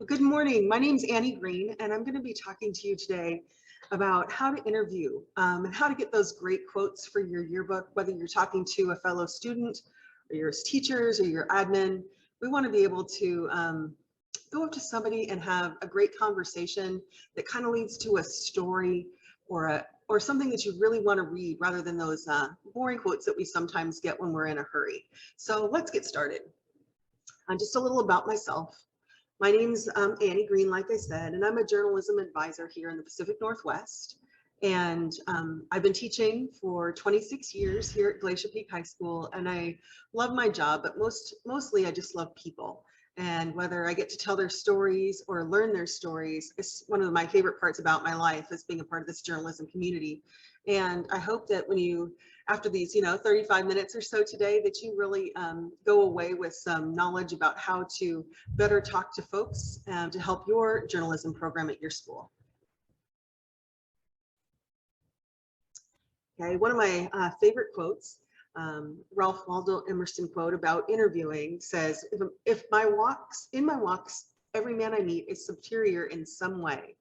Good morning. My name's Annie Green, and I'm going to be talking to you today about how to interview and how to get those great quotes for your yearbook, whether you're talking to a fellow student or your teachers or your admin. We want to be able to go up to somebody and have a great conversation that kind of leads to a story or something that you really want to read rather than those boring quotes that we sometimes get when we're in a hurry. So let's get started. Just a little about myself. My name's Annie Green, like I said, and I'm a journalism advisor here in the Pacific Northwest. And I've been teaching for 26 years here at Glacier Peak High School, and I love my job, but mostly I just love people. And whether I get to tell their stories or learn their stories, it's one of my favorite parts about my life is being a part of this journalism community. And I hope that when you, after these, 35 minutes or so today, that you really go away with some knowledge about how to better talk to folks to help your journalism program at your school. Okay, one of my favorite quotes, Ralph Waldo Emerson quote about interviewing says, in my walks, every man I meet is superior in some way.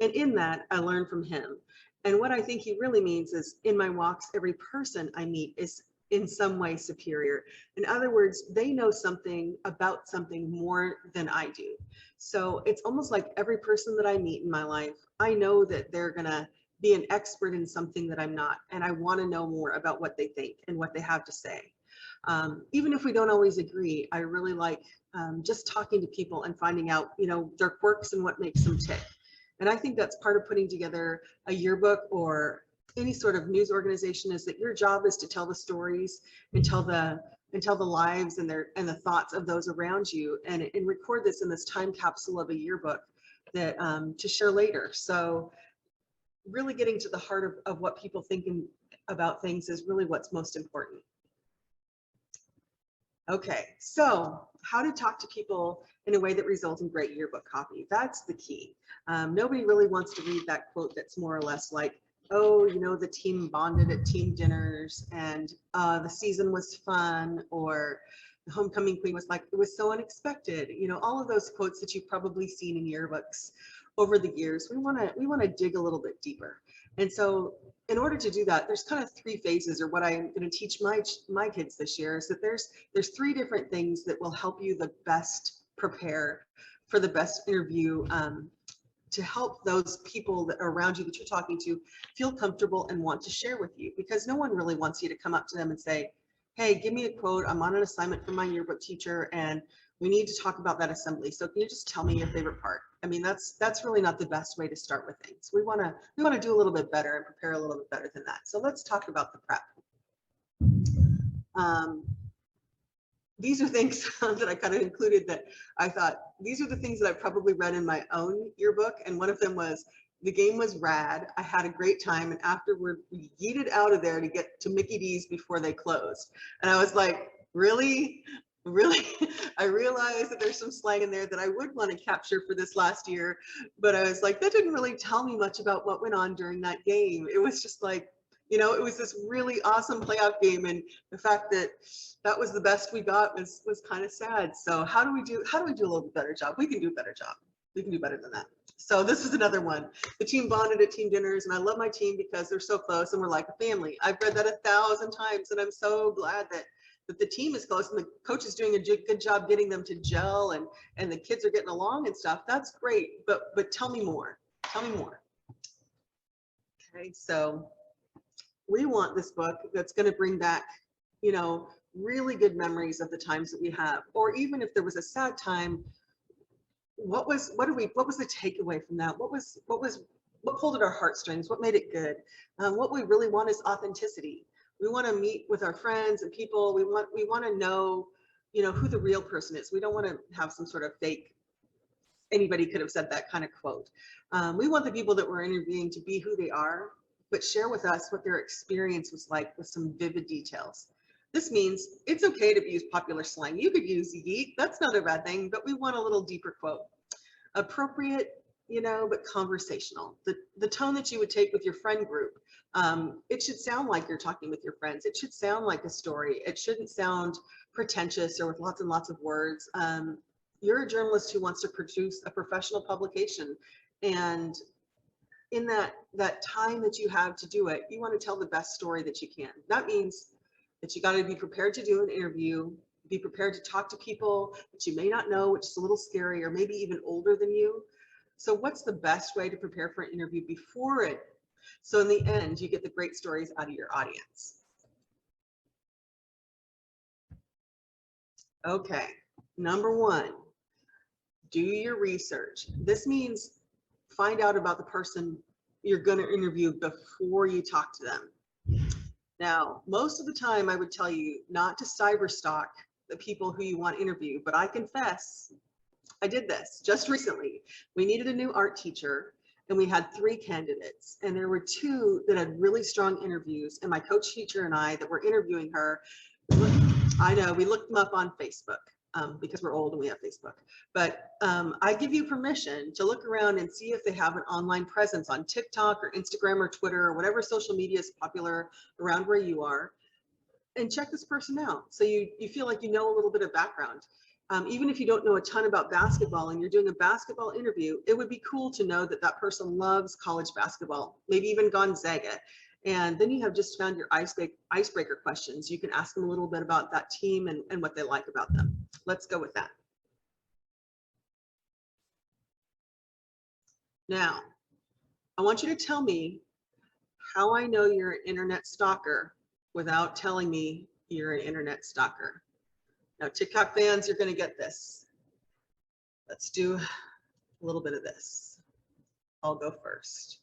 And in that, I learn from him. And what I think he really means is, in my walks, every person I meet is in some way superior. In other words, they know something about something more than I do. So it's almost like every person that I meet in my life, I know that they're gonna be an expert in something that I'm not. And I wanna know more about what they think and what they have to say. Even if we don't always agree, I really like just talking to people and finding out, their quirks and what makes them tick. And I think that's part of putting together a yearbook or any sort of news organization, is that your job is to tell the stories and tell the lives and the thoughts of those around you, and record this in this time capsule of a yearbook that to share later. So really getting to the heart of what people think about things is really what's most important. Okay, so how to talk to people in a way that results in great yearbook copy. That's the key. Nobody really wants to read that quote that's more or less like, oh, the team bonded at team dinners and the season was fun, or the homecoming queen was like, it was so unexpected. All of those quotes that you've probably seen in yearbooks over the years. We want to dig a little bit deeper. And so in order to do that, there's kind of three phases, or what I'm going to teach my kids this year is that there's three different things that will help you the best prepare for the best interview, to help those people that are around you that you're talking to feel comfortable and want to share with you, because no one really wants you to come up to them and say, hey, give me a quote. I'm on an assignment from my yearbook teacher and we need to talk about that assembly. So can you just tell me your favorite part? I mean, that's really not the best way to start with things. We want to do a little bit better and prepare a little bit better than that. So let's talk about the prep. These are things that I kind of included that I thought, these are the things that I probably read in my own yearbook. And one of them was, the game was rad. I had a great time. And afterward, we yeeted out of there to get to Mickey D's before they closed. And I was like, really? Really? I realized that there's some slang in there that I would want to capture for this last year. But I was like, that didn't really tell me much about what went on during that game. It was just like, it was this really awesome playoff game, and the fact that that was the best we got was kind of sad. So how do we do a little bit better job? We can do a better job. We can do better than that. So this is another one. The team bonded at team dinners, and I love my team because they're so close and we're like a family. I've read that 1,000 times, and I'm so glad that the team is close and the coach is doing a good job getting them to gel, and the kids are getting along and stuff. That's great, but tell me more. Tell me more. Okay, so we want this book that's going to bring back, really good memories of the times that we have, or even if there was a sad time, what was the takeaway from that? What pulled at our heartstrings? What made it good? What we really want is authenticity. We want to meet with our friends and people. We want to know, who the real person is. We don't want to have some sort of fake, anybody could have said that kind of quote. We want the people that we're interviewing to be who they are, but share with us what their experience was like with some vivid details. This means it's okay to use popular slang. You could use yeet, that's not a bad thing, but we want a little deeper quote. Appropriate, but conversational. The tone that you would take with your friend group. It should sound like you're talking with your friends. It should sound like a story. It shouldn't sound pretentious or with lots and lots of words. You're a journalist who wants to produce a professional publication, and in that time that you have to do it, you want to tell the best story that you can. That means that you got to be prepared to do an interview, be prepared to talk to people that you may not know, which is a little scary, or maybe even older than you. So what's the best way to prepare for an interview before it? So in the end, you get the great stories out of your audience. Okay, number one, do your research. This means find out about the person you're going to interview before you talk to them. Now, most of the time I would tell you not to cyber stalk the people who you want to interview, but I confess, I did this just recently. We needed a new art teacher and we had 3 candidates, and there were 2 that had really strong interviews, and my coach teacher and I that were interviewing her, I know we looked them up on Facebook. Because we're old and we have Facebook, but I give you permission to look around and see if they have an online presence on TikTok or Instagram or Twitter or whatever social media is popular around where you are, and check this person out. So you feel like you know a little bit of background. Even if you don't know a ton about basketball and you're doing a basketball interview, it would be cool to know that that person loves college basketball, maybe even Gonzaga. And then you have just found your icebreaker questions. You can ask them a little bit about that team and what they like about them. Let's go with that. Now, I want you to tell me how I know you're an internet stalker without telling me you're an internet stalker. Now, TikTok fans, you're going to get this. Let's do a little bit of this. I'll go first.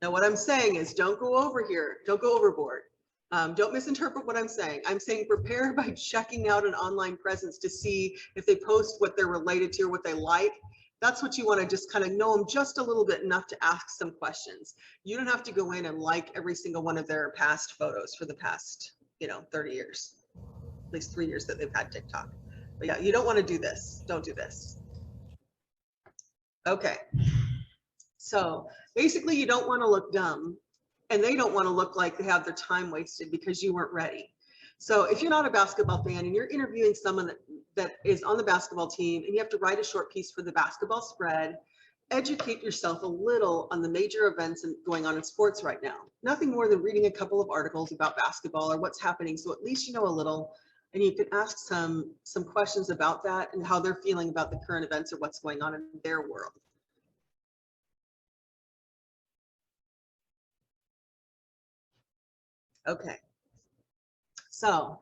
Now, what I'm saying is don't go over here. Don't go overboard. Don't misinterpret what I'm saying. I'm saying prepare by checking out an online presence to see if they post what they're related to or what they like. That's what you want to just kind of know them just a little bit enough to ask some questions. You don't have to go in and like every single one of their past photos for the past, 30 years, at least 3 years that they've had TikTok. But yeah, you don't want to do this. Don't do this. Okay. So basically you don't want to look dumb, and they don't want to look like they have their time wasted because you weren't ready. So if you're not a basketball fan and you're interviewing someone that is on the basketball team and you have to write a short piece for the basketball spread, educate yourself a little on the major events going on in sports right now. Nothing more than reading a couple of articles about basketball or what's happening. So at least you know a little, and you can ask some questions about that and how they're feeling about the current events or what's going on in their world. Okay, so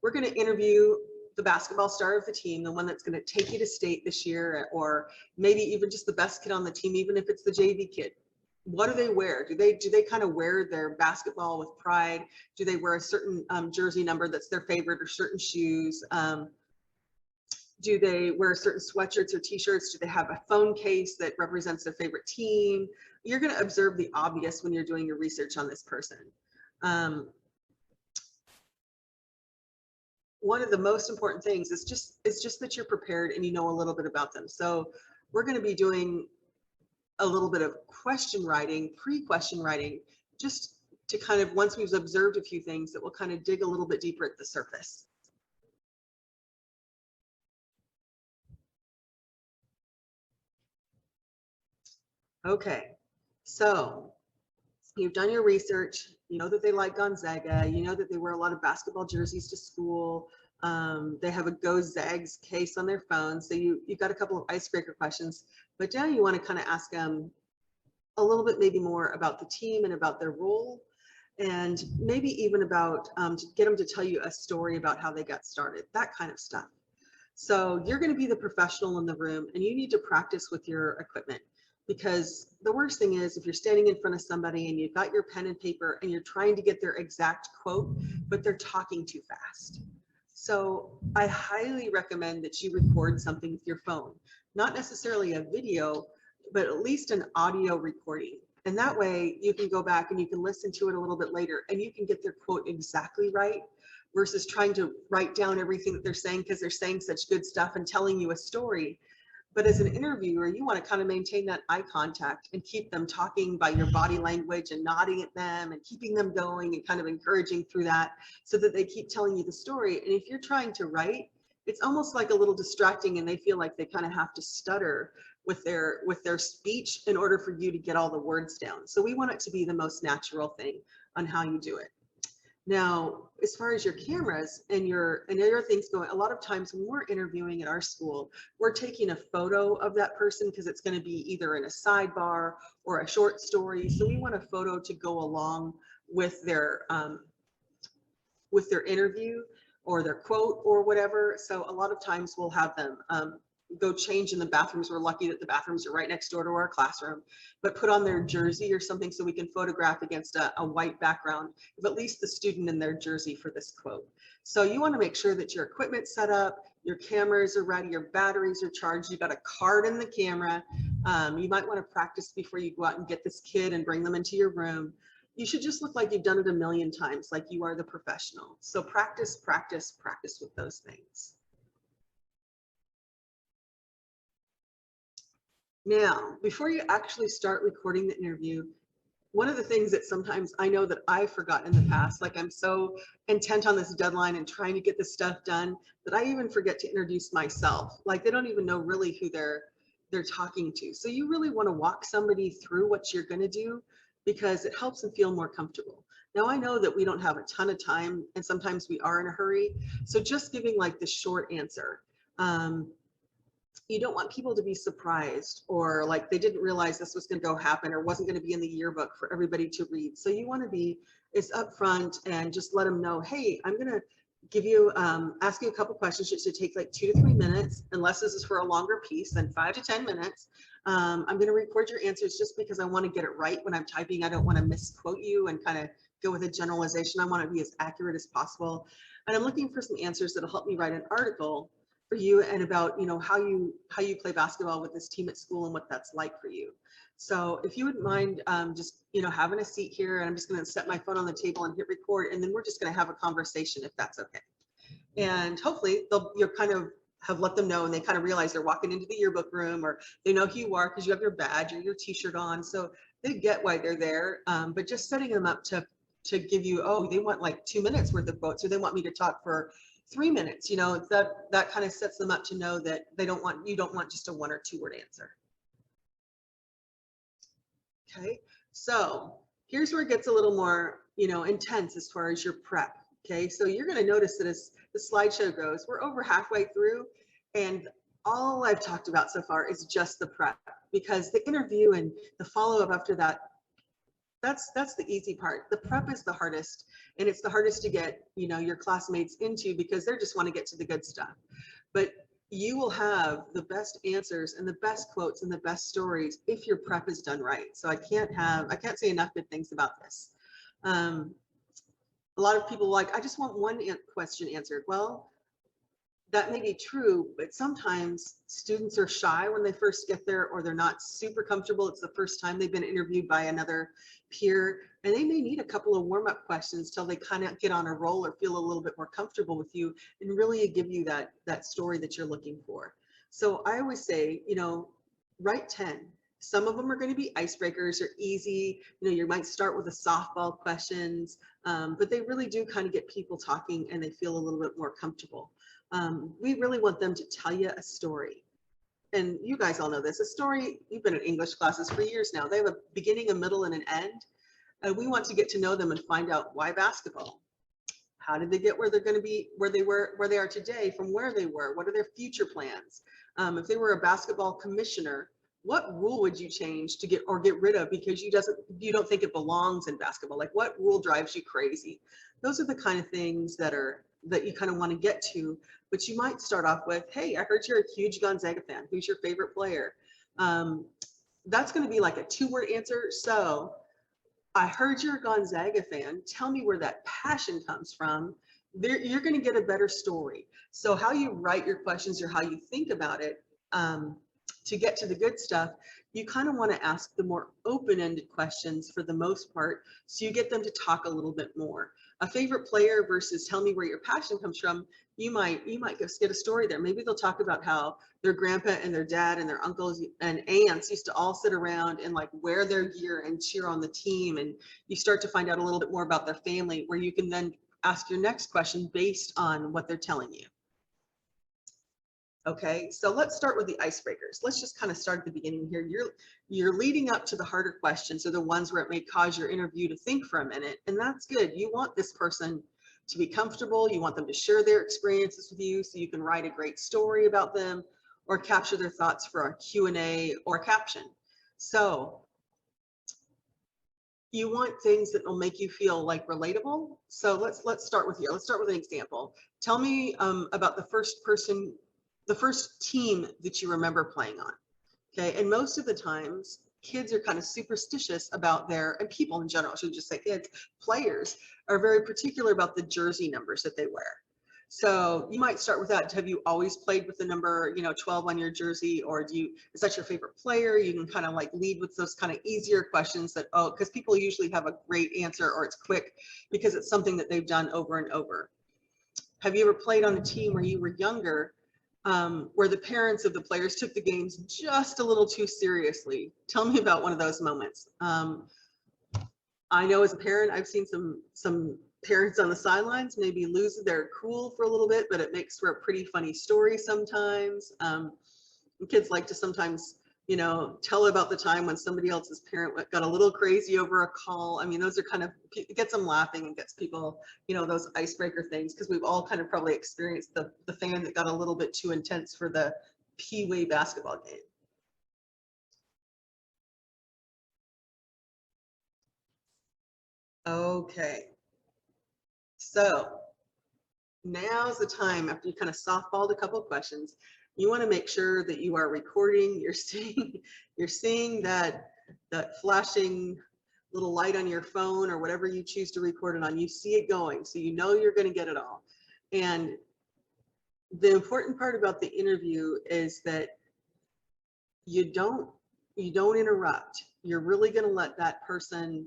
we're going to interview the basketball star of the team, the one that's going to take you to state this year, or maybe even just the best kid on the team, even if it's the JV kid. What do they wear? Do they kind of wear their basketball with pride? Do they wear a certain jersey number that's their favorite, or certain shoes? Do they wear certain sweatshirts or t-shirts? Do they have a phone case that represents their favorite team? You're going to observe the obvious when you're doing your research on this person. One of the most important things is just that you're prepared and you know a little bit about them. So we're going to be doing a little bit of question writing, pre-question writing, just to kind of, once we've observed a few things, that will kind of dig a little bit deeper at the surface. Okay, so you've done your research. You know that they like Gonzaga. You know that they wear a lot of basketball jerseys to school. They have a Go Zags case on their phone. So you've got a couple of icebreaker questions, but now you want to kind of ask them a little bit maybe more about the team and about their role, and maybe even about to get them to tell you a story about how they got started, that kind of stuff. So you're going to be the professional in the room, and you need to practice with your equipment. Because the worst thing is if you're standing in front of somebody and you've got your pen and paper and you're trying to get their exact quote, but they're talking too fast. So I highly recommend that you record something with your phone, not necessarily a video, but at least an audio recording. And that way you can go back and you can listen to it a little bit later and you can get their quote exactly right, versus trying to write down everything that they're saying because they're saying such good stuff and telling you a story. But as an interviewer, you want to kind of maintain that eye contact and keep them talking by your body language and nodding at them and keeping them going and kind of encouraging through that so that they keep telling you the story. And if you're trying to write, it's almost like a little distracting, and they feel like they kind of have to stutter with their speech in order for you to get all the words down. So we want it to be the most natural thing on how you do it. Now, as far as your cameras and other things going, a lot of times when we're interviewing at our school, we're taking a photo of that person because it's going to be either in a sidebar or a short story. So we want a photo to go along with their interview or their quote or whatever. So a lot of times we'll have them go change in the bathrooms. We're lucky that the bathrooms are right next door to our classroom, but put on their jersey or something so we can photograph against a white background of at least the student in their jersey for this quote. So you want to make sure that your equipment's set up, your cameras are ready, your batteries are charged, you've got a card in the camera. You might want to practice before you go out and get this kid and bring them into your room. You should just look like you've done it a million times, like you are the professional. So practice, practice, practice with those things. Now, before you actually start recording the interview, one of the things that sometimes I know that I've forgotten in the past, like I'm so intent on this deadline and trying to get this stuff done that I even forget to introduce myself. Like they don't even know really who they're talking to. So you really want to walk somebody through what you're going to do because it helps them feel more comfortable. Now I know that we don't have a ton of time and sometimes we are in a hurry. So just giving like the short answer. You don't want people to be surprised or like they didn't realize this was going to go happen or wasn't going to be in the yearbook for everybody to read. So you want to be as upfront and just let them know, hey, I'm going to give you, ask you a couple questions. It should take like 2 to 3 minutes, unless this is for a longer piece, than 5 to 10 minutes. I'm going to record your answers just because I want to get it right when I'm typing. I don't want to misquote you and kind of go with a generalization. I want to be as accurate as possible. And I'm looking for some answers that'll help me write an article for you and about how you play basketball with this team at school and what that's like for you. So if you wouldn't mind just having a seat here, and I'm just going to set my phone on the table and hit record, and then we're just going to have a conversation if that's okay. And hopefully you'll kind of have let them know, and they kind of realize they're walking into the yearbook room, or they know who you are because you have your badge or your t-shirt on, so they get why they're there. But just setting them up to give you, oh, they want like 2 minutes worth of quotes, or they want me to talk for 3 minutes, that kind of sets them up to know that you don't want just a 1 or 2 word answer. Okay, so here's where it gets a little more, intense as far as your prep. Okay, so you're going to notice that as the slideshow goes, we're over halfway through, and all I've talked about so far is just the prep, because the interview and the follow-up after that, that's the easy part. The prep is the hardest, and it's the hardest to get your classmates into because they just want to get to the good stuff. But you will have the best answers and the best quotes and the best stories if your prep is done right. So I can't say enough good things about this. A lot of people are like, I just want one question answered. Well, that may be true, but sometimes students are shy when they first get there, or they're not super comfortable. It's the first time they've been interviewed by another peer, and they may need a couple of warm-up questions till they kind of get on a roll or feel a little bit more comfortable with you and really give you that story that you're looking for. So I always say, write 10. Some of them are going to be icebreakers or easy. You might start with the softball questions, but they really do kind of get people talking and they feel a little bit more comfortable. We really want them to tell you a story. And you guys all know this, a story, you've been in English classes for years now. They have a beginning, a middle, and an end. And we want to get to know them and find out why basketball. How did they get where they're going to be, where they are today, from where they were? What are their future plans? If they were a basketball commissioner, what rule would you change to get rid of because you don't think it belongs in basketball? Like, what rule drives you crazy? Those are the kind of things that you kind of want to get to, but you might start off with, hey, I heard you're a huge Gonzaga fan. Who's your favorite player? That's going to be like a 2-word answer. So I heard you're a Gonzaga fan. Tell me where that passion comes from. You're going to get a better story. So how you write your questions or how you think about it, to get to the good stuff, you kind of want to ask the more open-ended questions for the most part, so you get them to talk a little bit more. A favorite player versus tell me where your passion comes from, you might just get a story there. Maybe they'll talk about how their grandpa and their dad and their uncles and aunts used to all sit around and like wear their gear and cheer on the team, and you start to find out a little bit more about their family, where you can then ask your next question based on what they're telling you. Okay, so let's start with the icebreakers. Let's just kind of start at the beginning here. You're leading up to the harder questions, or the ones where it may cause your interview to think for a minute, and that's good. You want this person to be comfortable. You want them to share their experiences with you, so you can write a great story about them, or capture their thoughts for a Q&A or a caption. So you want things that will make you feel like relatable. So let's start with you. Let's start with an example. Tell me about the first team that you remember playing on. Okay, and most of the times kids are kind of superstitious about and people in general, I should just say kids, players are very particular about the jersey numbers that they wear. So you might start with that. Have you always played with the number, 12 on your jersey, or is that your favorite player? You can kind of like lead with those kind of easier questions because people usually have a great answer, or it's quick because it's something that they've done over and over. Have you ever played on a team where you were younger, where the parents of the players took the games just a little too seriously? Tell me about one of those moments. I know as a parent, I've seen some parents on the sidelines maybe lose their cool for a little bit, but it makes for a pretty funny story sometimes. Kids like to sometimes, tell about the time when somebody else's parent got a little crazy over a call. I mean, those are kind of, it gets them laughing and gets people, those icebreaker things, because we've all kind of probably experienced the fan that got a little bit too intense for the Pee-wee basketball game. Okay, so now's the time, after you kind of softballed a couple of questions, you want to make sure that you are recording. You're seeing that flashing little light on your phone or whatever you choose to record it on. You see it going, so you know you're going to get it all. And the important part about the interview is that you don't interrupt. You're really going to let that person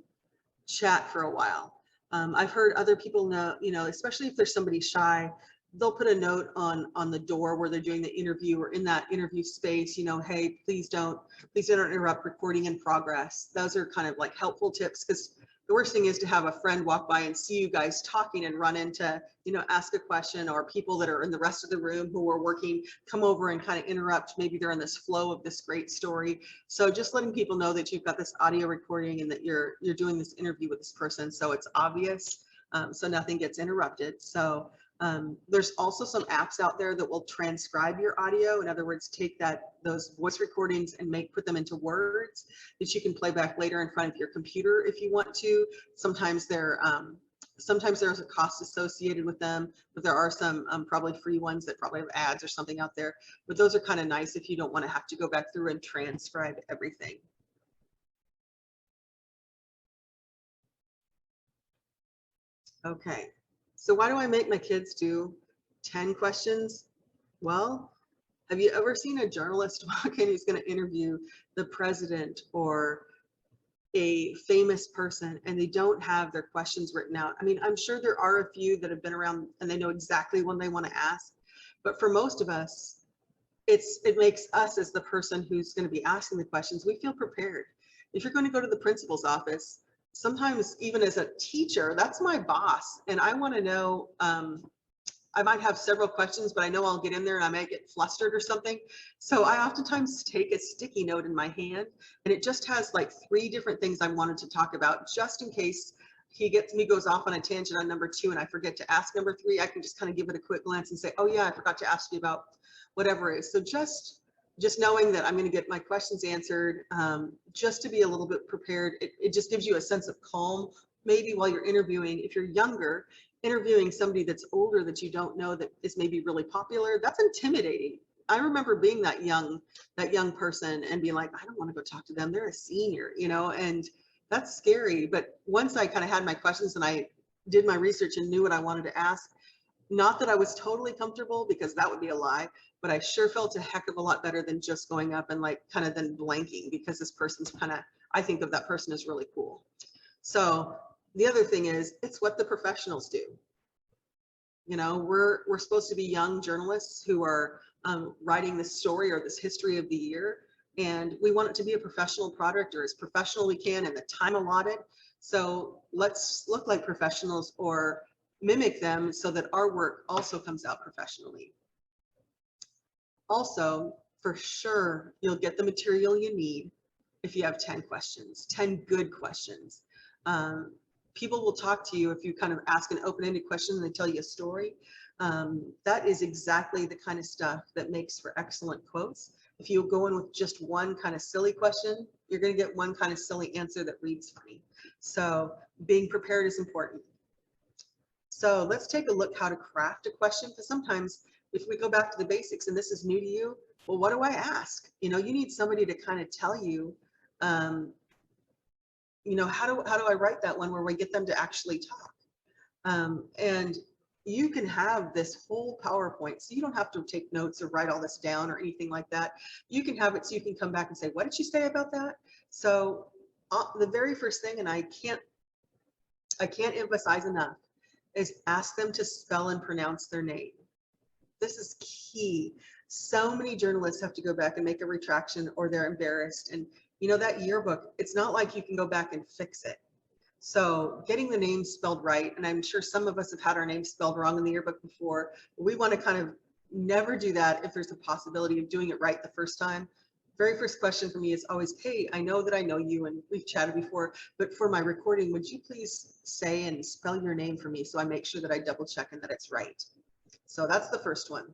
chat for a while. I've heard other people know, especially if there's somebody shy, they'll put a note on the door where they're doing the interview, or in that interview space, hey, please don't interrupt recording in progress. Those are kind of like helpful tips, because the worst thing is to have a friend walk by and see you guys talking and run into, ask a question, or people that are in the rest of the room who are working come over and kind of interrupt. Maybe they're in this flow of this great story. So just letting people know that you've got this audio recording and that you're doing this interview with this person, so it's obvious, so nothing gets interrupted. So there's also some apps out there that will transcribe your audio. In other words, take those voice recordings and put them into words that you can play back later in front of your computer if you want to. Sometimes there's a cost associated with them, but there are some probably free ones that probably have ads or something out there. But those are kind of nice if you don't want to have to go back through and transcribe everything. Okay. So why do I make my kids do 10 questions? Well, have you ever seen a journalist walk in who's going to interview the president or a famous person, and they don't have their questions written out? I mean, I'm sure there are a few that have been around and they know exactly what they want to ask, but for most of us, it makes us, as the person who's going to be asking the questions, we feel prepared. If you're going to go to the principal's office, sometimes even as a teacher, that's my boss, and I want to know, I might have several questions, but I know I'll get in there and I might get flustered or something. So I oftentimes take a sticky note in my hand, and it just has like 3 different things I wanted to talk about, just in case he goes off on a tangent on number 2 and I forget to ask number 3. I can just kind of give it a quick glance and say, oh yeah, I forgot to ask you about whatever it is. So just knowing that I'm going to get my questions answered, just to be a little bit prepared, it just gives you a sense of calm, maybe while you're interviewing. If you're younger, interviewing somebody that's older that you don't know, that is maybe really popular, that's intimidating. I remember being that young person and being like, I don't want to go talk to them. They're a senior, and that's scary. But once I kind of had my questions and I did my research and knew what I wanted to ask, not that I was totally comfortable, because that would be a lie, but I sure felt a heck of a lot better than just going up and like kind of then blanking, because this person's kind of, I think of that person as really cool. So the other thing is, it's what the professionals do. We're supposed to be young journalists who are writing this story or this history of the year, and we want it to be a professional product, or as professional we can in the time allotted. So let's look like professionals or mimic them so that our work also comes out professionally. Also, for sure, you'll get the material you need if you have 10 questions, 10 good questions. Um, People will talk to you if you kind of ask an open-ended question and they tell you a story. That is exactly the kind of stuff that makes for excellent quotes. If you go in with just one kind of silly question, you're going to get one kind of silly answer that reads funny. So being prepared is important. So let's take a look how to craft a question, because sometimes if we go back to the basics and this is new to you, well, what do I ask? You know, you need somebody to kind of tell you, you know, how do I write that one where we get them to actually talk? And you can have this whole PowerPoint, so you don't have to take notes or write all this down or anything like that. You can have it so you can come back and say, what did you say about that? So the very first thing, and I can't emphasize enough, is ask them to spell and pronounce their name. This is key. So many journalists have to go back and make a retraction or they're embarrassed. And you know, that yearbook, it's not like you can go back and fix it. So getting the name spelled right, and I'm sure some of us have had our name spelled wrong in the yearbook before, but we want to kind of never do that if there's a possibility of doing it right the first time. Very first question for me is always, hey, I know that I know you and we've chatted before, but for my recording, would you please say and spell your name for me so I make sure that I double check and that it's right? So that's the first one.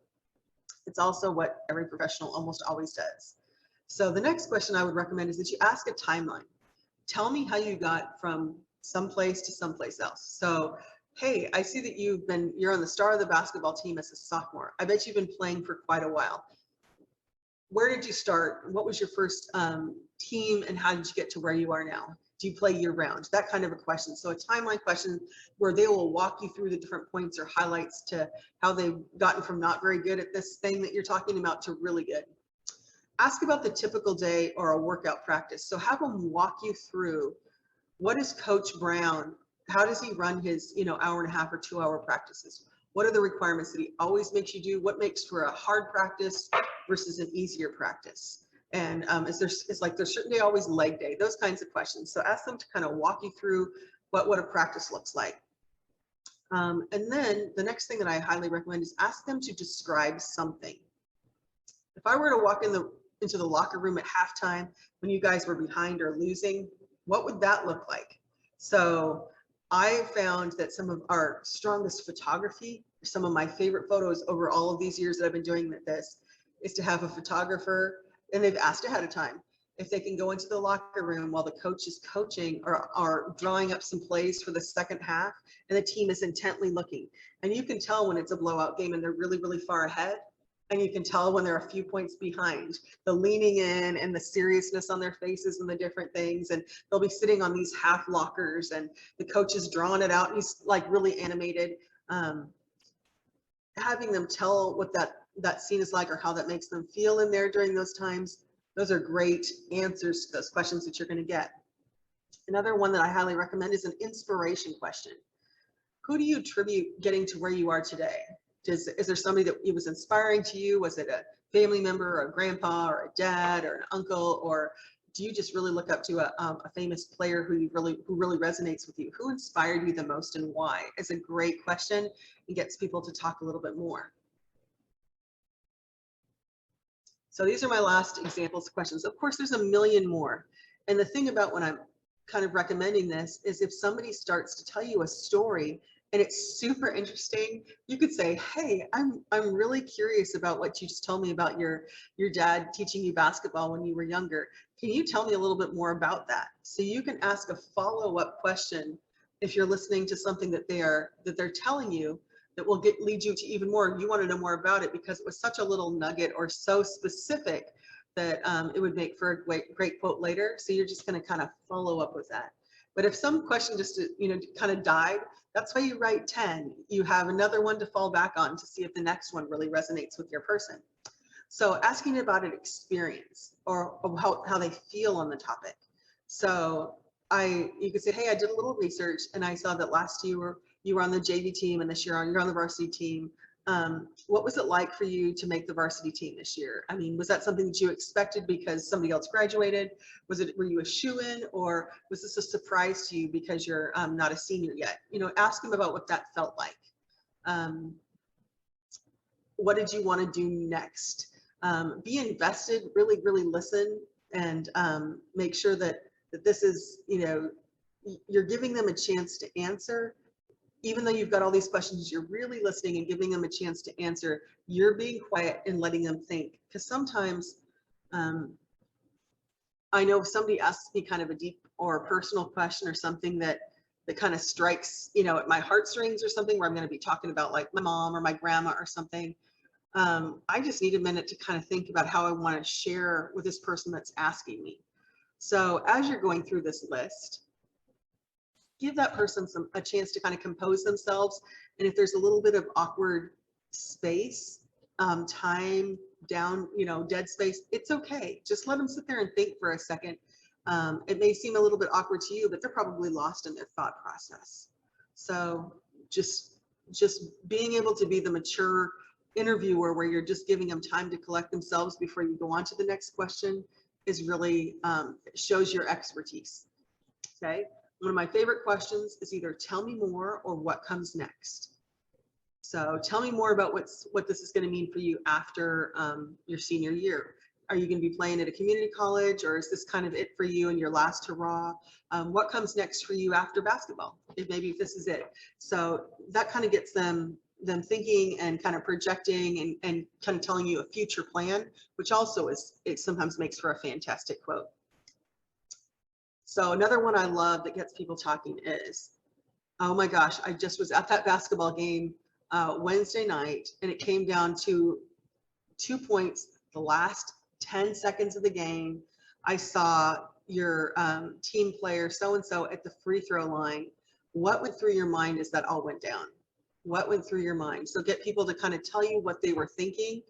It's also what every professional almost always does. So the next question I would recommend is that you ask a timeline. Tell me how you got from someplace to someplace else. So, hey, I see that you're on the star of the basketball team as a sophomore. I bet you've been playing for quite a while. Where did you start? What was your first team and how did you get to where you are now? Do you play year round? That kind of a question. So a timeline question where they will walk you through the different points or highlights to how they've gotten from not very good at this thing that you're talking about to really good. Ask about the typical day or a workout practice. So have them walk you through, what is Coach Brown? How does he run his, hour and a half or 2 hour practices? What are the requirements that he always makes you do? What makes for a hard practice versus an easier practice? And it's like there's certain day always leg day, those kinds of questions. So ask them to kind of walk you through what a practice looks like. And then the next thing that I highly recommend is ask them to describe something. If I were to walk into the locker room at halftime when you guys were behind or losing, what would that look like? So I found that some of our strongest photography, some of my favorite photos over all of these years that I've been doing this, is to have a photographer, and they've asked ahead of time if they can go into the locker room while the coach is coaching or drawing up some plays for the second half, and the team is intently looking. And you can tell when it's a blowout game and they're really, really far ahead. And you can tell when they're a few points behind, the leaning in and the seriousness on their faces and the different things. And they'll be sitting on these half lockers and the coach is drawing it out and he's like really animated. Having them tell what that scene is like or how that makes them feel in there during those times, those are great answers to those questions that you're going to get. Another one that I highly recommend is an inspiration question. Who do you attribute getting to where you are today? Is there somebody that was inspiring to you? Was it a family member or a grandpa or a dad or an uncle? Or do you just really look up to a famous player who really resonates with you? Who inspired you the most and why? It's a great question and gets people to talk a little bit more. So these are my last examples of questions. Of course, there's a million more. And the thing about when I'm kind of recommending this is if somebody starts to tell you a story and it's super interesting, you could say, hey, I'm really curious about what you just told me about your dad teaching you basketball when you were younger. Can you tell me a little bit more about that? So you can ask a follow-up question if you're listening to something that they're telling you that will lead you to even more. You want to know more about it because it was such a little nugget or so specific that it would make for a great quote later. So you're just going to kind of follow up with that. But if some question just, kind of died, that's why you write 10. You have another one to fall back on to see if the next one really resonates with your person. So asking about an experience or how they feel on the topic. So you could say, hey, I did a little research and I saw that last year you were on the JV team and this year you're on the varsity team. What was it like for you to make the varsity team this year? I mean, was that something that you expected because somebody else graduated? Were you a shoo-in, or was this a surprise to you because you're not a senior yet? Ask them about what that felt like. What did you want to do next? Be invested, really, really listen, and make sure that this is, you know, you're giving them a chance to answer. Even though you've got all these questions, you're really listening and giving them a chance to answer. You're being quiet and letting them think. Because sometimes I know if somebody asks me kind of a deep or a personal question or something that kind of strikes, you know, at my heartstrings or something, where I'm going to be talking about like my mom or my grandma or something. I just need a minute to kind of think about how I want to share with this person that's asking me. So as you're going through this list, give that person a chance to kind of compose themselves. And if there's a little bit of awkward space, time down, you know, dead space, it's okay. Just let them sit there and think for a second. It may seem a little bit awkward to you, but they're probably lost in their thought process. So just being able to be the mature interviewer where you're just giving them time to collect themselves before you go on to the next question is really shows your expertise. Okay. One of my favorite questions is either tell me more or what comes next. So tell me more about what this is going to mean for you after your senior year. Are you going to be playing at a community college, or is this kind of it for you and your last hurrah? What comes next for you after basketball? Maybe this is it. So that kind of gets them thinking and kind of projecting and kind of telling you a future plan, which also it sometimes makes for a fantastic quote. So another one I love that gets people talking is, oh my gosh, I just was at that basketball game Wednesday night, and it came down to 2 points, the last 10 seconds of the game. I saw your team player so-and-so at the free throw line. What went through your mind as that all went down? What went through your mind? So get people to kind of tell you what they were thinking,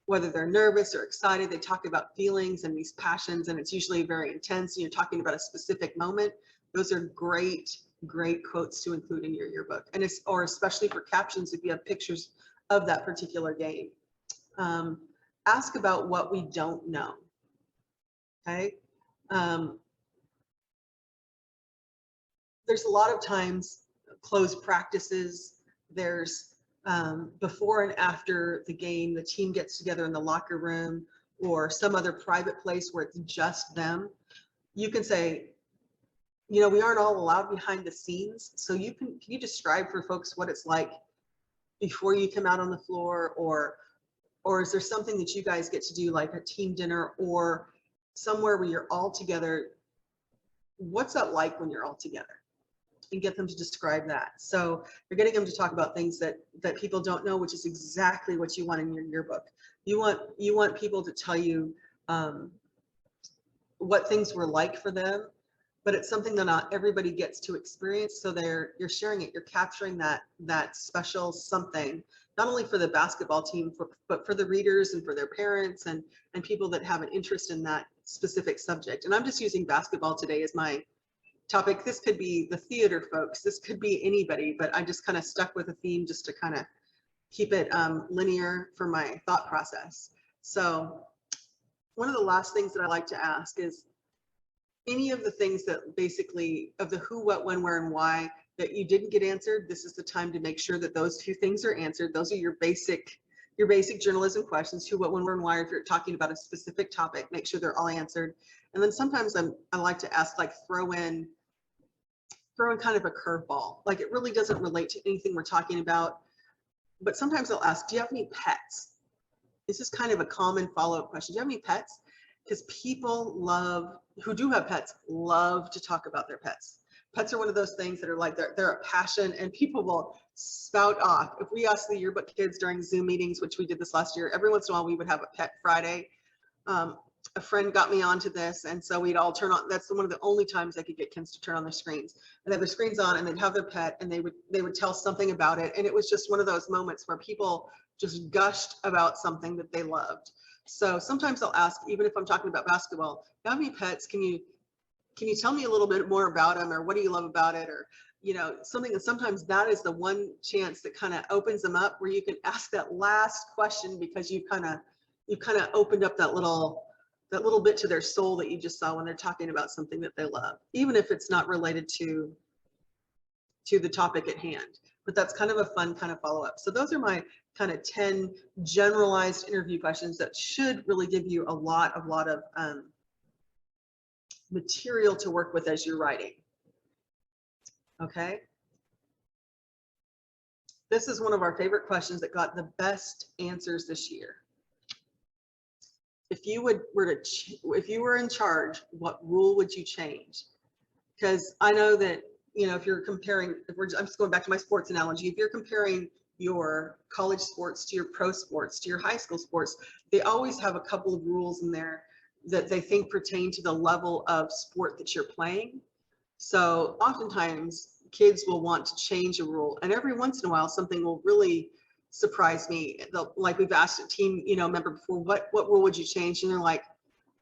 whether they're nervous or excited. They talk about feelings and these passions, and it's usually very intense, and you're talking about a specific moment. Those are great quotes to include in your yearbook, and or especially for captions if you have pictures of that particular game. Ask about what we don't know. Okay. There's a lot of times closed practices. There's before and after the game, the team gets together in the locker room or some other private place where it's just them. You can say, you know, we aren't all allowed behind the scenes. So can you describe for folks what it's like before you come out on the floor, or is there something that you guys get to do, like a team dinner or somewhere where you're all together? What's that like when you're all together? And get them to describe that. So you're getting them to talk about things that people don't know, which is exactly what you want in your yearbook. You want people to tell you what things were like for them, but it's something that not everybody gets to experience. So you're sharing it, you're capturing that special something, not only for the basketball team, but for the readers and for their parents and people that have an interest in that specific subject. And I'm just using basketball today as my topic. This could be the theater folks, this could be anybody, but I just kind of stuck with a theme just to kind of keep it linear for my thought process. So one of the last things that I like to ask is any of the things that basically of the who, what, when, where, and why that you didn't get answered. This is the time to make sure that those few things are answered. Those are your basic journalism questions: who, what, when, where, and why. If you're talking about a specific topic, make sure they're all answered. And then sometimes I like to ask, like, throw in kind of a curveball. Like, it really doesn't relate to anything we're talking about, but sometimes I'll ask, do you have any pets? This is kind of a common follow-up question. Do you have any pets? Because people who do have pets love to talk about their pets. Pets are one of those things that are like, they're a passion, and people will spout off. If we ask the yearbook kids during Zoom meetings, which we did this last year, every once in a while we would have a pet Friday. A friend got me onto this, and so we'd all turn on. That's one of the only times I could get kids to turn on their screens, and they have their screens on, and they'd have their pet, and they would tell something about it, and it was just one of those moments where people just gushed about something that they loved. So sometimes I'll ask, even if I'm talking about basketball, how many pets? Can you tell me a little bit more about them, or what do you love about it, or something? And sometimes that is the one chance that kind of opens them up, where you can ask that last question, because you kind of opened up that little bit to their soul that you just saw when they're talking about something that they love, even if it's not related to the topic at hand. but that's kind of a fun kind of follow-up. So those are my kind of 10 generalized interview questions that should really give you a lot of material to work with as you're writing. Okay. This is one of our favorite questions that got the best answers this year. If you were in charge, what rule would you change? Because I know that, you know, if you're comparing, I'm just going back to my sports analogy, if you're comparing your college sports to your pro sports to your high school sports, they always have a couple of rules in there that they think pertain to the level of sport that you're playing. So oftentimes kids will want to change a rule, and every once in a while something will really surprise me. Like we've asked a team, you know, member before, what rule would you change? And they're like,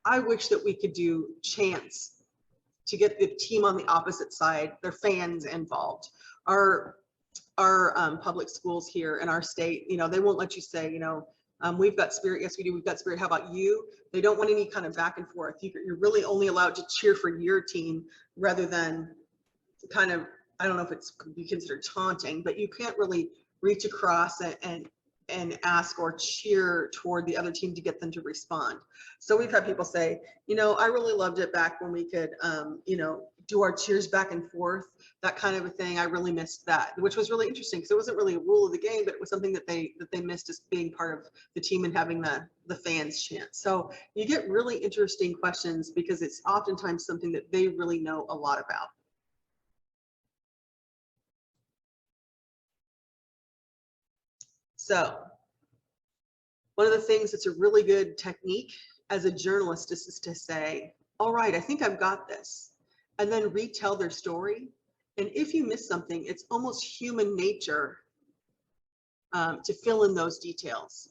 I wish that we could do chants to get the team on the opposite side, their fans involved. Our public schools here in our state, you know, they won't let you say, you know, we've got spirit. Yes, we do. We've got spirit. How about you? They don't want any kind of back and forth. You're really only allowed to cheer for your team rather than kind of, I don't know if it's could be considered taunting, but you can't really reach across and ask or cheer toward the other team to get them to respond. So we've had people say, you know, I really loved it back when we could, you know, do our cheers back and forth, that kind of a thing. I really missed that, which was really interesting because it wasn't really a rule of the game, but it was something that they missed as being part of the team and having the fans chant. So you get really interesting questions because it's oftentimes something that they really know a lot about. So one of the things that's a really good technique as a journalist is to say, all right, I think I've got this, and then retell their story. And if you miss something, it's almost human nature to fill in those details.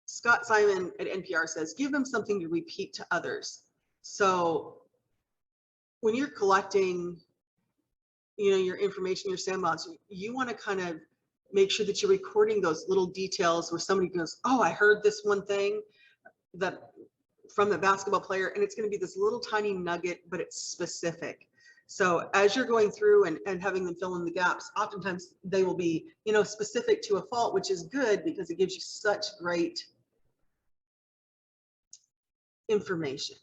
Scott Simon at NPR says, give them something to repeat to others. So when you're collecting, you know, your information, your sandbox, you want to kind of make sure that you're recording those little details where somebody goes, oh, I heard this one thing that from the basketball player, and it's going to be this little tiny nugget, but it's specific. So as you're going through and having them fill in the gaps, oftentimes they will be, you know, specific to a fault, which is good because it gives you such great information.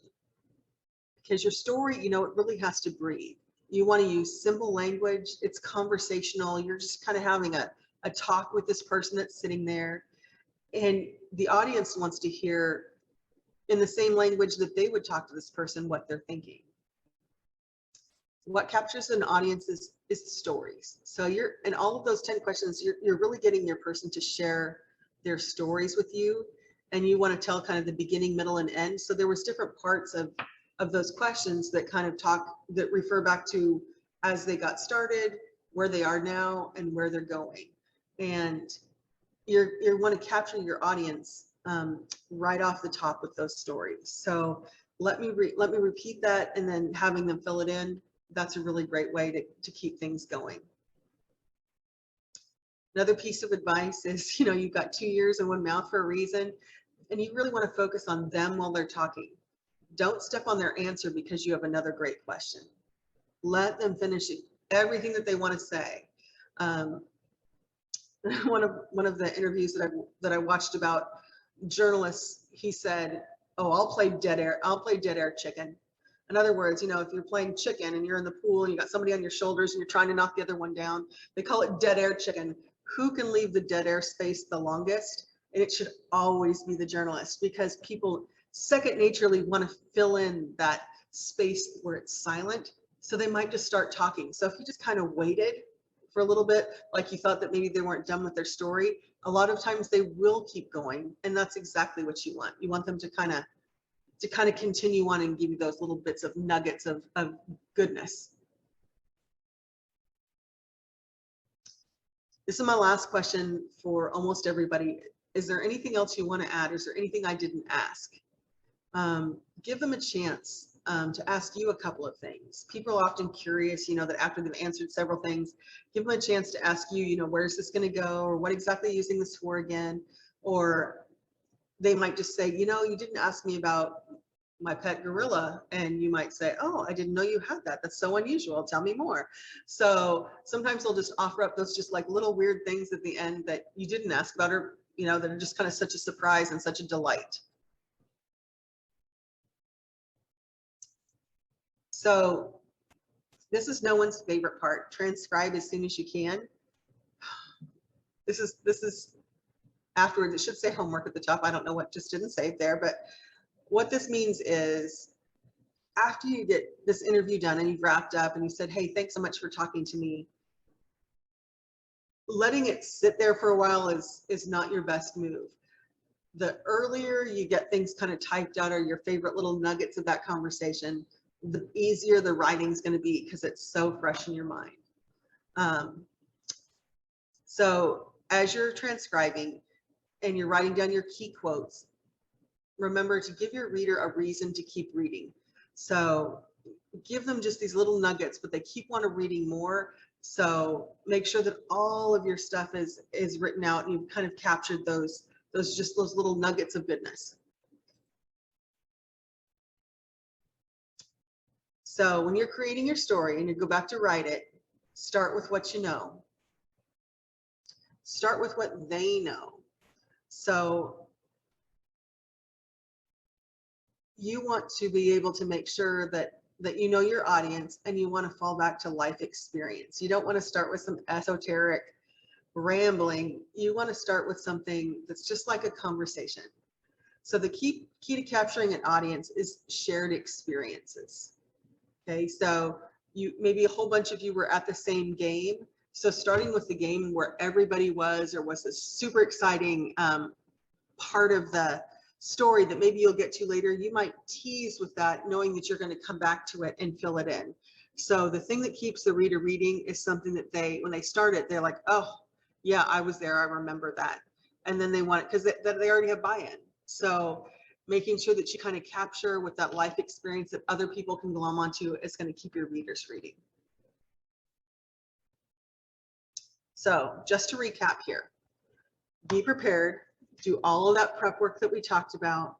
Because your story, you know, it really has to breathe. You want to use simple language. It's conversational. You're just kind of having a talk with this person that's sitting there. And the audience wants to hear in the same language that they would talk to this person what they're thinking. What captures an audience is stories. So you're in all of those 10 questions, you're really getting your person to share their stories with you, and you want to tell kind of the beginning, middle, and end. So there was different parts of those questions that kind of that refer back to as they got started, where they are now, and where they're going. And you want to capture your audience right off the top with those stories. So let me repeat that, and then having them fill it in. That's a really great way to keep things going. Another piece of advice is, you know, you've got 2 ears and 1 mouth for a reason, and you really want to focus on them while they're talking. Don't step on their answer because you have another great question. Let them finish everything that they want to say. One of the interviews that I watched about journalists, he said, "Oh, I'll play dead air chicken." In other words, you know, if you're playing chicken and you're in the pool and you got somebody on your shoulders and you're trying to knock the other one down, they call it dead air chicken. Who can leave the dead air space the longest? And it should always be the journalist, because people second naturally want to fill in that space where it's silent. So they might just start talking. So if you just kind of waited for a little bit, like you thought that maybe they weren't done with their story, a lot of times they will keep going. And that's exactly what you want. You want them to kind of continue on and give you those little bits of nuggets of goodness. This is my last question for almost everybody. Is there anything else you want to add? Is there anything I didn't ask? Give them a chance to ask you a couple of things. People are often curious, you know, that after they've answered several things, give them a chance to ask you, you know, where's this going to go? Or what exactly are you using this for again? Or they might just say, you know, you didn't ask me about my pet gorilla, and you might say, oh, I didn't know you had that. That's so unusual. Tell me more. So sometimes they'll just offer up those just like little weird things at the end that you didn't ask about, or, you know, that are just kind of such a surprise and such a delight. So this is no one's favorite part. Transcribe as soon as you can. This is afterwards. It should say homework at the top. I don't know what just didn't save there, but what this means is after you get this interview done and you've wrapped up and you said, hey, thanks so much for talking to me, letting it sit there for a while is not your best move. The earlier you get things kind of typed out or your favorite little nuggets of that conversation, the easier the writing's going to be because it's so fresh in your mind. So as you're transcribing and you're writing down your key quotes, remember to give your reader a reason to keep reading. So give them just these little nuggets, but they keep wanting reading more. So make sure that all of your stuff is written out and you've kind of captured those little nuggets of goodness. So when you're creating your story and you go back to write it, start with what you know. Start with what they know. So you want to be able to make sure that you know your audience and you want to fall back to life experience. You don't want to start with some esoteric rambling. You want to start with something that's just like a conversation. So the key to capturing an audience is shared experiences. Okay, so maybe a whole bunch of you were at the same game. So starting with the game where everybody was, or was a super exciting part of the story that maybe you'll get to later, you might tease with that, knowing that you're going to come back to it and fill it in. So the thing that keeps the reader reading is something that when they start it, they're like, oh yeah, I was there, I remember that. And then they want it because they already have buy-in. So making sure that you kind of capture with that life experience that other people can glom onto is going to keep your readers reading. So just to recap here, be prepared, do all of that prep work that we talked about.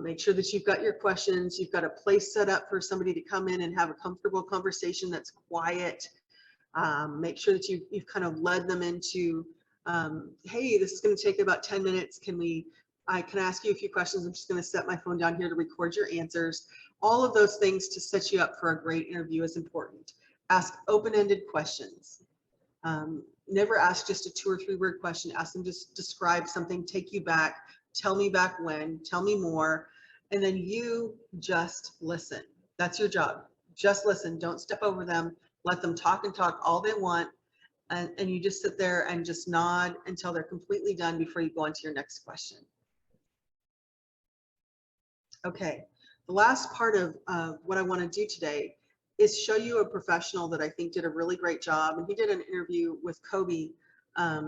Make sure that you've got your questions, you've got a place set up for somebody to come in and have a comfortable conversation that's quiet. Make sure that you've kind of led them into, hey, this is going to take about 10 minutes. I can ask you a few questions. I'm just going to set my phone down here to record your answers. All of those things to set you up for a great interview is important. Ask open-ended questions. Never ask just a 2 or 3 word question. Ask them to describe something, take you back, tell me back when, tell me more, and then you just listen. That's your job. Just listen. Don't step over them. Let them talk and talk all they want, and you just sit there and just nod until they're completely done before you go on to your next question. Okay, the last part of what I want to do today is show you a professional that I think did a really great job. And he did an interview with Kobe a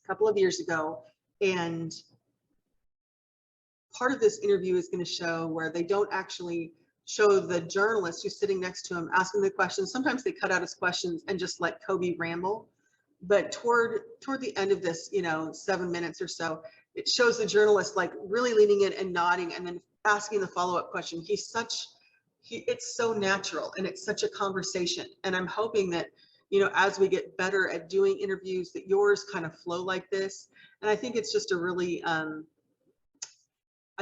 couple of years ago. And part of this interview is going to show where they don't actually show the journalist who's sitting next to him asking the questions. Sometimes they cut out his questions and just let Kobe ramble. But toward the end of this, 7 minutes or so, it shows the journalist like really leaning in and nodding and then asking the follow-up question. It's so natural and it's such a conversation. And I'm hoping that, as we get better at doing interviews, that yours kind of flow like this. And I think it's just a really, I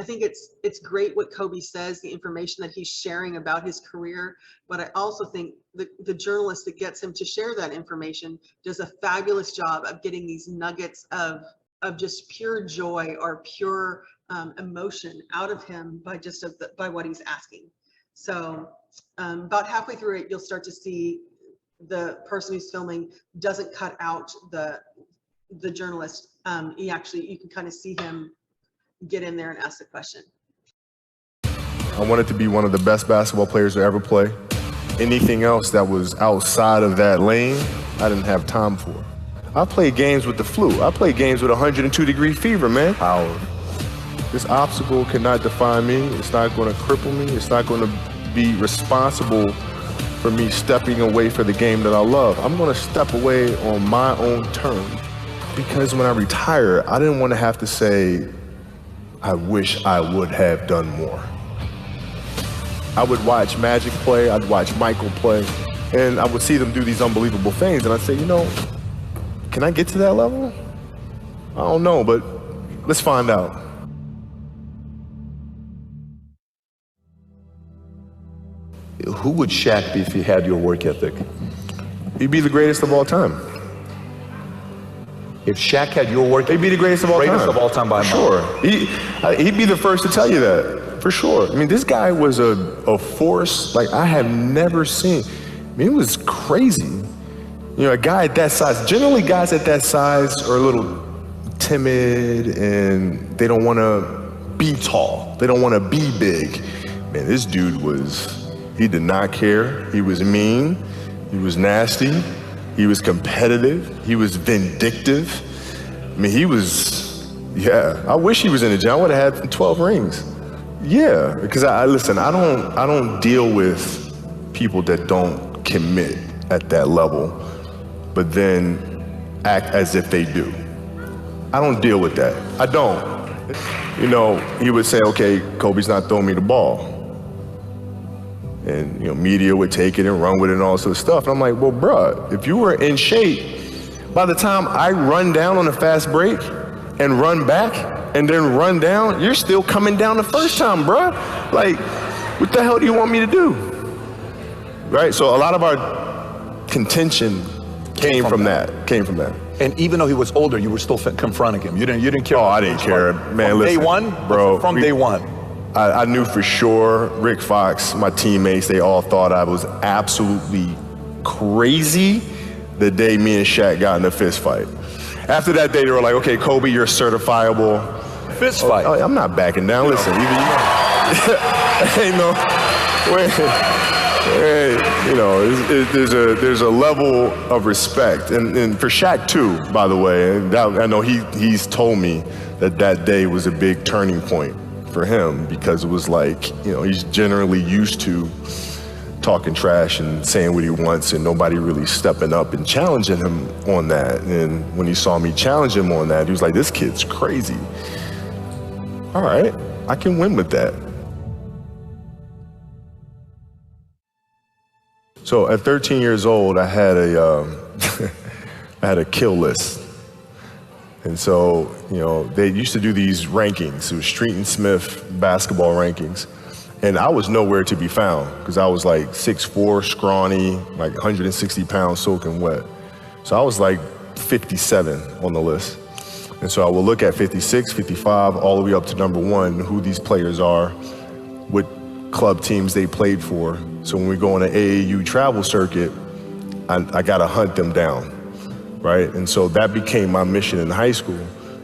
think it's great what Kobe says, the information that he's sharing about his career. But I also think the journalist that gets him to share that information does a fabulous job of getting these nuggets of just pure joy or pure emotion out of him by what he's asking. So about halfway through it, you'll start to see the person who's filming doesn't cut out the journalist. You can kind of see him get in there and ask the question. I wanted to be one of the best basketball players to ever play. Anything else that was outside of that lane, I didn't have time for. I played games with the flu. I played games with 102-degree fever, man. Power. This obstacle cannot define me. It's not going to cripple me. It's not going to be responsible for me stepping away for the game that I love. I'm going to step away on my own terms, because when I retire, I didn't want to have to say, I wish I would have done more. I would watch Magic play, I'd watch Michael play, and I would see them do these unbelievable things, and I'd say, you know, can I get to that level? I don't know, but let's find out. Who would Shaq be if he had your work ethic? He'd be the greatest of all time. If Shaq had your work ethic, he'd be the greatest of all time. Greatest of all time by a mile. Sure. He'd be the first to tell you that, for sure. I mean, this guy was a force like I have never seen. I mean, it was crazy. You know, a guy at that size, generally guys at that size are a little timid and they don't want to be tall. They don't want to be big. Man, this dude he did not care. He was mean. He was nasty. He was competitive. He was vindictive. I mean, I wish he was in the gym. I would have had 12 rings. Yeah, because I don't deal with people that don't commit at that level, but then act as if they do. I don't deal with that. I don't. You know, he would say, okay, Kobe's not throwing me the ball. And, you know, media would take it and run with it and all sorts of stuff. And I'm like, well, bruh, if you were in shape, by the time I run down on a fast break and run back and then run down, you're still coming down the first time, bruh. Like, what the hell do you want me to do? Right? So a lot of our contention came from that. And even though he was older, you were still confronting him. You didn't care. Oh, I didn't care, man. From listen, day one, bro. From day one. I knew for sure, Rick Fox, my teammates, they all thought I was absolutely crazy the day me and Shaq got in a fist fight. After that day, they were like, okay, Kobe, you're certifiable. Fist fight? Oh, I'm not backing down. Listen, ain't no way. You know, there's a level of respect. And for Shaq, too, by the way, I know he's told me that day was a big turning point for him, because it was like, you know, he's generally used to talking trash and saying what he wants and nobody really stepping up and challenging him on that. And when he saw me challenge him on that, he was like, this kid's crazy. All right, I can win with that. So at 13 years old, I had a kill list. And so, you know, they used to do these rankings. It was Street and Smith basketball rankings. And I was nowhere to be found because I was like 6'4", scrawny, like 160 pounds soaking wet. So I was like 57 on the list. And so I will look at 56, 55, all the way up to number 1, who these players are, what club teams they played for. So when we go on an AAU travel circuit, I got to hunt them down. Right? And so that became my mission in high school,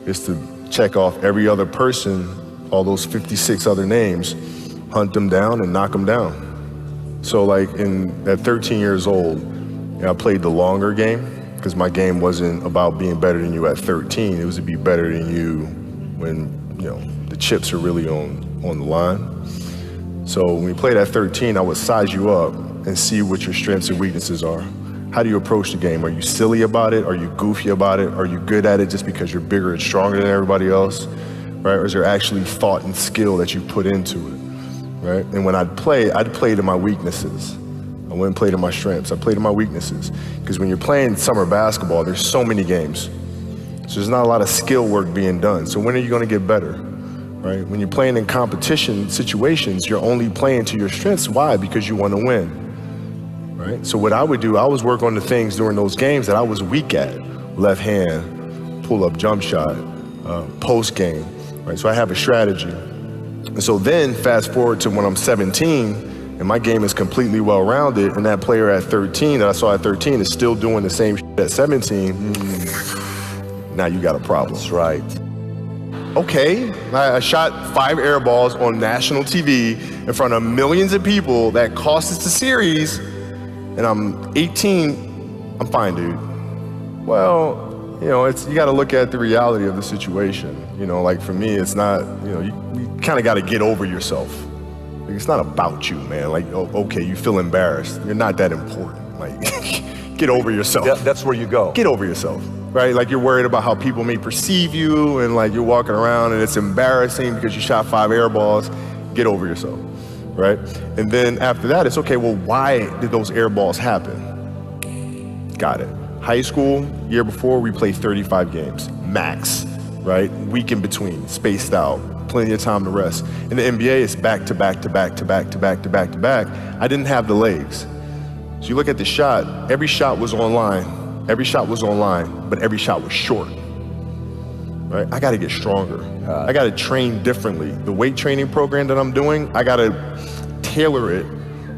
is to check off every other person, all those 56 other names, hunt them down and knock them down. So like at 13 years old, you know, I played the longer game, because my game wasn't about being better than you at 13. It was to be better than you when, you know, the chips are really on the line. So when we played at 13, I would size you up and see what your strengths and weaknesses are. How do you approach the game? Are you silly about it? Are you goofy about it? Are you good at it just because you're bigger and stronger than everybody else? Right? Or is there actually thought and skill that you put into it? Right? And when I'd play to my weaknesses. I wouldn't play to my strengths. I played to my weaknesses. Because when you're playing summer basketball, there's so many games. So there's not a lot of skill work being done. So when are you going to get better? Right? When you're playing in competition situations, you're only playing to your strengths. Why? Because you want to win. Right? So what I would do, I was work on the things during those games that I was weak at. Left hand, pull-up jump shot, post game. Right? So I have a strategy. And so then fast forward to when I'm 17 and my game is completely well-rounded, and that player at 13 that I saw at 13 is still doing the same shit at 17, now you got a problem. That's right. Okay, I shot 5 air balls on national TV in front of millions of people that cost us the series, and I'm 18, I'm fine, dude. Well, you know, you gotta look at the reality of the situation. You know, like for me, it's not, you know, you kind of gotta get over yourself. Like, it's not about you, man. Like, oh, okay, you feel embarrassed. You're not that important. Like, get over yourself. That's where you go. Get over yourself, right? Like, you're worried about how people may perceive you, and like you're walking around and it's embarrassing because you shot 5 air balls. Get over yourself, right? And then after that, it's okay, well, why did those air balls happen? Got it. High school, year before, we played 35 games, max, right? Week in between, spaced out, plenty of time to rest. In the NBA, it's back to back to back to back to back to back to back. I didn't have the legs. So you look at the shot, every shot was online, but every shot was short, right? I gotta get stronger. I gotta train differently. The weight training program that I'm doing, I gotta tailor it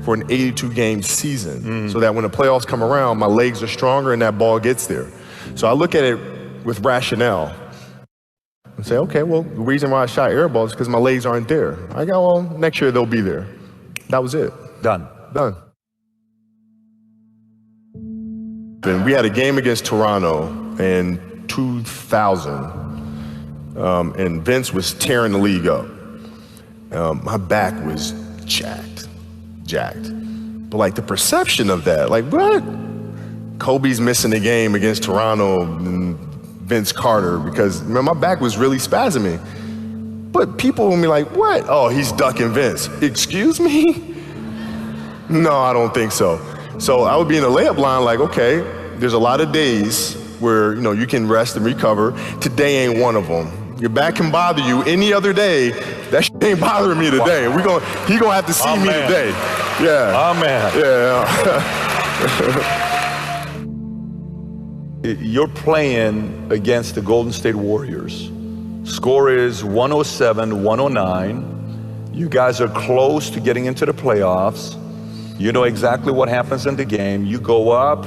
for an 82-game season so that when the playoffs come around, my legs are stronger and that ball gets there. So I look at it with rationale and say, okay, well, the reason why I shot air balls is because my legs aren't there. I go, well, next year they'll be there. That was it. Done. And we had a game against Toronto in 2000, and Vince was tearing the league up. My back was jacked. But like the perception of that, like what? Kobe's missing the game against Toronto and Vince Carter because man, my back was really spasming. But people will be like, what? Oh, he's ducking Vince. Excuse me? No, I don't think so. So I would be in the layup line like, okay, there's a lot of days where you can rest and recover. Today ain't one of them. Your back can bother you any other day. That shit ain't bothering me today. He gonna have to see me today. Yeah. Amen. Yeah. You're playing against the Golden State Warriors. Score is 107-109. You guys are close to getting into the playoffs. You know exactly what happens in the game. You go up,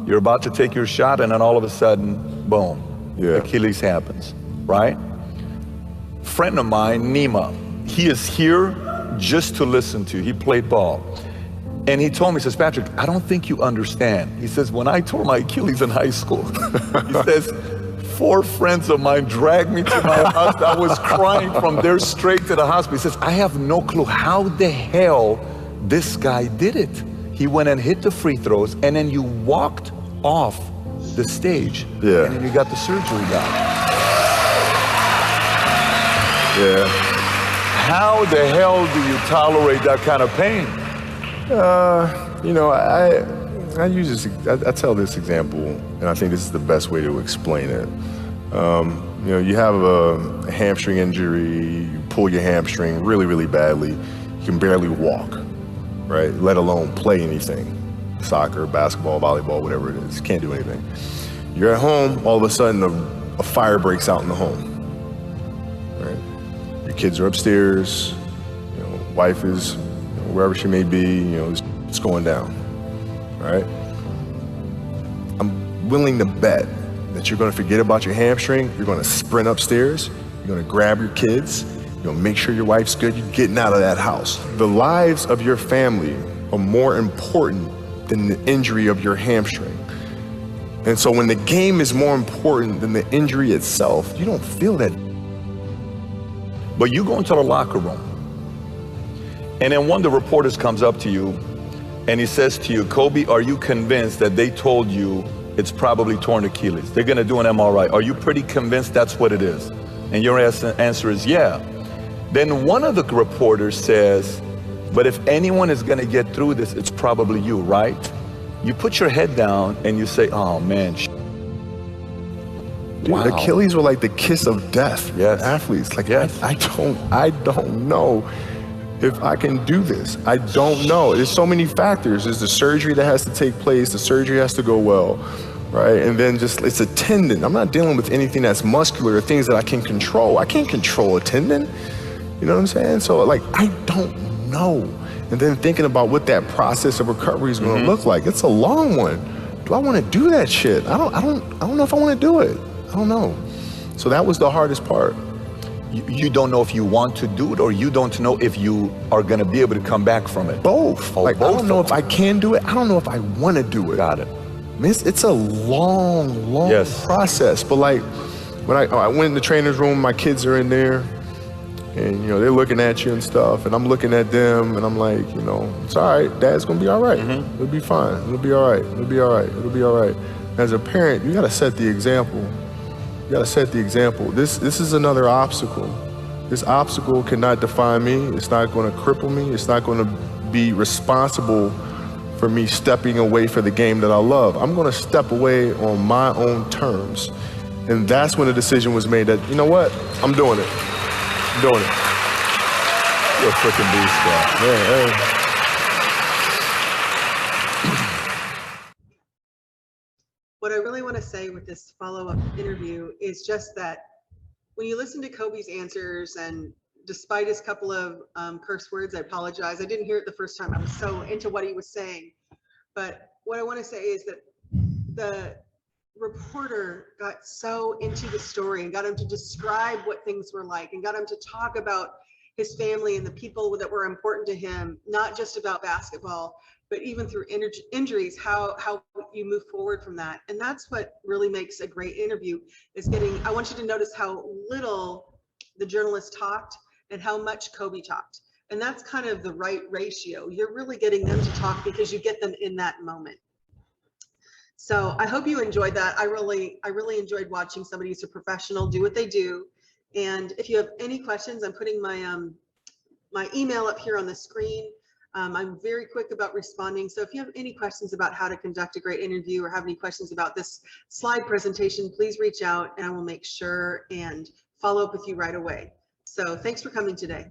you're about to take your shot, and then all of a sudden, boom, Achilles happens, right? Friend of mine, Nima, he is here just to listen to. He played ball. And he told me, he says, Patrick, I don't think you understand. He says, when I tore my Achilles in high school, he says, 4 friends of mine dragged me to my house. I was crying from there straight to the hospital. He says, I have no clue how the hell this guy did it. He went and hit the free throws, and then you walked off the stage. Yeah. And then you got the surgery done. Yeah. How the hell do you tolerate that kind of pain? I use this. I tell this example, and I think this is the best way to explain it. You have a hamstring injury, you pull your hamstring really, really badly. You can barely walk, right? Let alone play anything. Soccer, basketball, volleyball, whatever it is. You can't do anything. You're at home, all of a sudden a fire breaks out in the home, right? Your kids are upstairs, wife is wherever she may be, it's going down, right? I'm willing to bet that you're gonna forget about your hamstring, you're gonna sprint upstairs, you're gonna grab your kids, you're gonna make sure your wife's good, you're getting out of that house. The lives of your family are more important than the injury of your hamstring. And so when the game is more important than the injury itself, you don't feel that. But you go into the locker room, and then one of the reporters comes up to you and he says to you, Kobe, are you convinced that they told you it's probably torn Achilles? They're gonna do an MRI. Are you pretty convinced that's what it is? And your answer is yeah. Then one of the reporters says, but if anyone is gonna get through this, it's probably you, right? You put your head down and you say, oh man. Dude, wow. Achilles were like the kiss of death. Yes. Athletes, like yes. I don't know if I can do this. I don't know. There's so many factors. There's the surgery that has to take place. The surgery has to go well, right? And then it's a tendon. I'm not dealing with anything that's muscular or things that I can control. I can't control a tendon. You know what I'm saying? So like, I don't know. And then thinking about what that process of recovery is going to look like. It's a long one. Do I want to do that shit? I don't know if I want to do it. I don't know. So that was the hardest part. You don't know if you want to do it, or you don't know if you are going to be able to come back from it? Both. Both. I don't know if I can do it. I don't know if I want to do it. Got it. I mean, it's a long process. But like, when I went in the trainer's room, my kids are in there, and they're looking at you and stuff, and I'm looking at them, and I'm like, it's all right. Dad's gonna be all right. It'll be fine. It'll be all right. It'll be all right. It'll be all right. As a parent, you gotta set the example. You gotta set the example. This is another obstacle. This obstacle cannot define me. It's not going to cripple me. It's not going to be responsible for me stepping away for the game that I love. I'm going to step away on my own terms. And that's when the decision was made that, you know what, I'm doing it. I'm doing it. You're a freaking beast, bro. Yeah, What I really want to say with this follow-up interview is just that when you listen to Kobe's answers, and despite his couple of curse words, I apologize. I didn't hear it the first time. I was so into what he was saying. But what I want to say is that the reporter got so into the story and got him to describe what things were like and got him to talk about his family and the people that were important to him, not just about basketball, but even through injuries, how you move forward from that. And that's what really makes a great interview, is getting, I want you to notice how little the journalist talked and how much Kobe talked. And that's kind of the right ratio. You're really getting them to talk because you get them in that moment. So I hope you enjoyed that. I really enjoyed watching somebody who's a professional do what they do. And if you have any questions, I'm putting my my email up here on the screen. I'm very quick about responding. So if you have any questions about how to conduct a great interview or have any questions about this slide presentation, please reach out and I will make sure and follow up with you right away. So thanks for coming today.